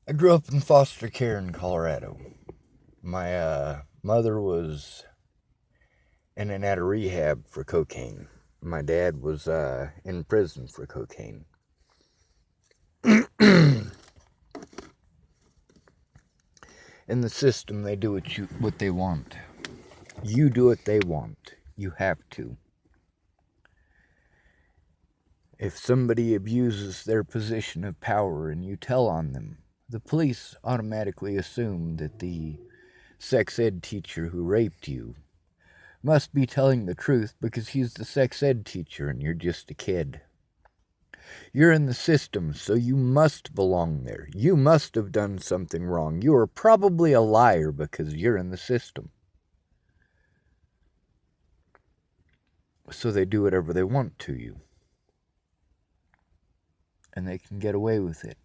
I grew up in foster care in Colorado. My mother was in and out of rehab for cocaine. My dad was in prison for cocaine. In the system, they do what they want. You do what they want. You have to. If somebody abuses their position of power and you tell on them, the police automatically assume that the sex ed teacher who raped you must be telling the truth because he's the sex ed teacher and you're just a kid. You're in the system, so you must belong there. You must have done something wrong. You are probably a liar because you're in the system. So they do whatever they want to you. And they can get away with it.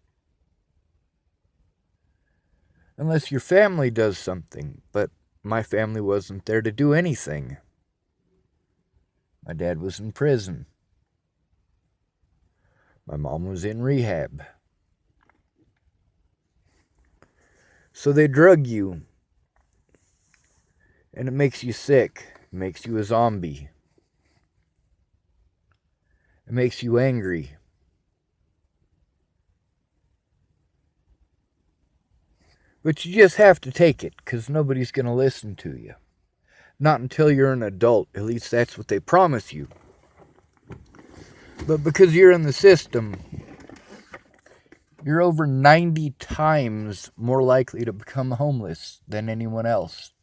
Unless your family does something, but my family wasn't there to do anything. My dad was in prison. My mom was in rehab. So they drug you. And it makes you sick. It makes you a zombie. It makes you angry. But you just have to take it, because nobody's going to listen to you. Not until you're an adult. At least that's what they promise you. But because you're in the system, you're over 90 times more likely to become homeless than anyone else.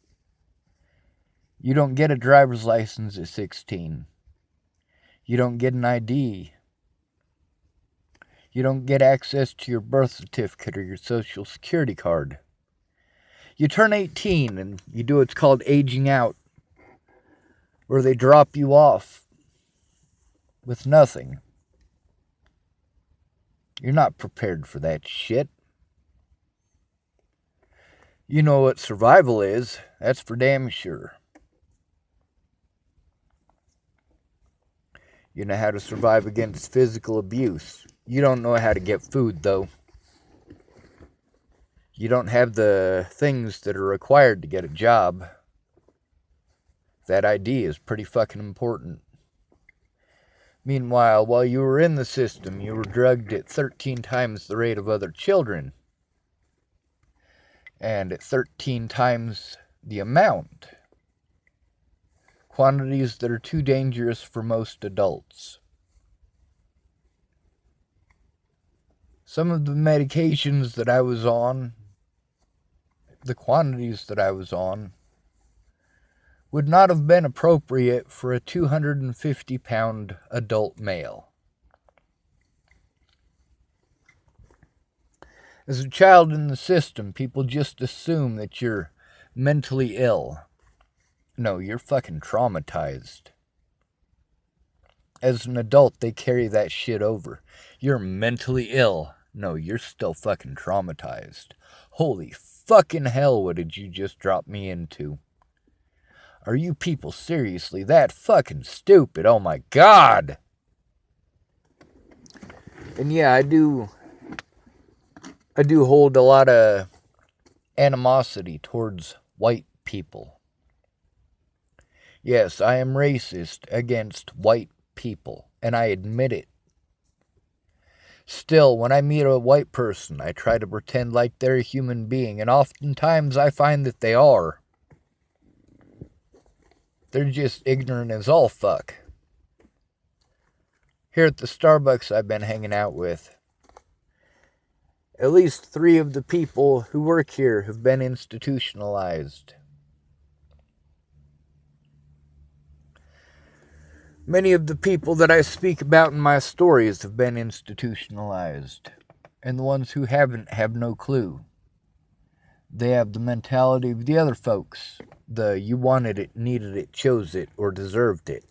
You don't get a driver's license at 16. You don't get an ID. You don't get access to your birth certificate or your social security card. You turn 18 and you do what's called aging out, where they drop you off with nothing. You're not prepared for that shit. You know what survival is. That's for damn sure. You know how to survive against physical abuse. You don't know how to get food, though. You don't have the things that are required to get a job. That ID is pretty fucking important. Meanwhile, while you were in the system, you were drugged at 13 times the rate of other children. And at 13 times the amount. Quantities that are too dangerous for most adults. Some of the medications that I was on, the quantities that I was on, would not have been appropriate for a 250-pound adult male. As a child in the system, people just assume that you're mentally ill. No, you're fucking traumatized. As an adult, they carry that shit over. You're mentally ill. No, you're still fucking traumatized. Holy fucking hell, what did you just drop me into? Are you people seriously that fucking stupid? Oh my god! And yeah, I do hold a lot of animosity towards white people. Yes, I am racist against white people, and I admit it. Still, when I meet a white person, I try to pretend like they're a human being, and oftentimes I find that they are. They're just ignorant as all fuck. Here at the Starbucks I've been hanging out with, at least 3 of the people who work here have been institutionalized. Many of the people that I speak about in my stories have been institutionalized. And the ones who haven't have no clue. They have the mentality of the other folks. The you wanted it, needed it, chose it, or deserved it.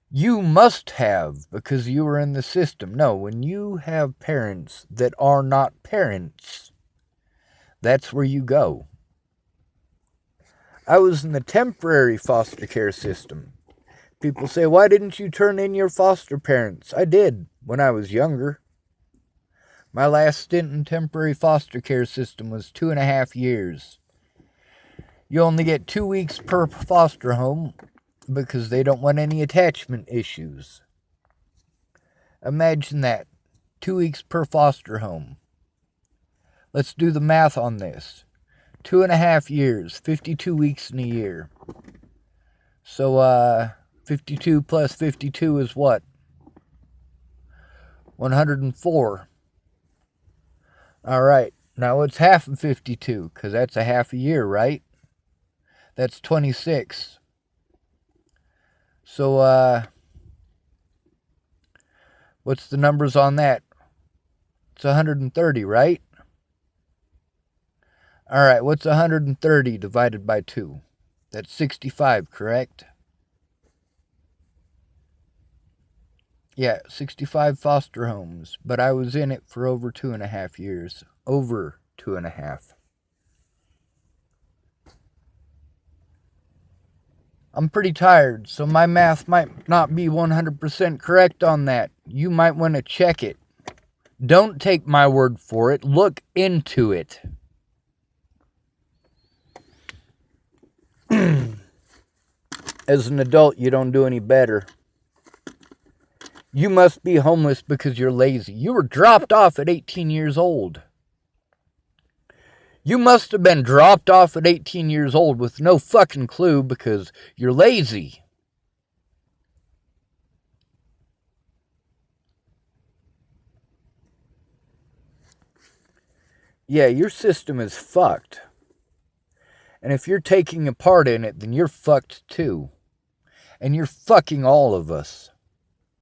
You must have because you were in the system. No, when you have parents that are not parents, that's where you go. I was in the temporary foster care system. People say, why didn't you turn in your foster parents? I did when I was younger. My last stint in temporary foster care system was 2.5 years. You only get 2 weeks per foster home because they don't want any attachment issues. Imagine that. 2 weeks per foster home. Let's do the math on this. 2.5 years, 52 weeks in a year. So, 52 plus 52 is what? 104. Alright, now what's half of 52? Because that's a half a year, right? That's 26. So, what's the numbers on that? It's 130, right? Alright, what's 130 divided by 2? That's 65, correct? Yeah, 65 foster homes, but I was in it for over 2.5 years. Over 2.5. I'm pretty tired, so my math might not be 100% correct on that. You might want to check it. Don't take my word for it. Look into it. As an adult, you don't do any better. You must be homeless because you're lazy. You were dropped off at 18 years old. You must have been dropped off at 18 years old with no fucking clue because you're lazy. Yeah, your system is fucked. And if you're taking a part in it, then you're fucked too. And you're fucking all of us.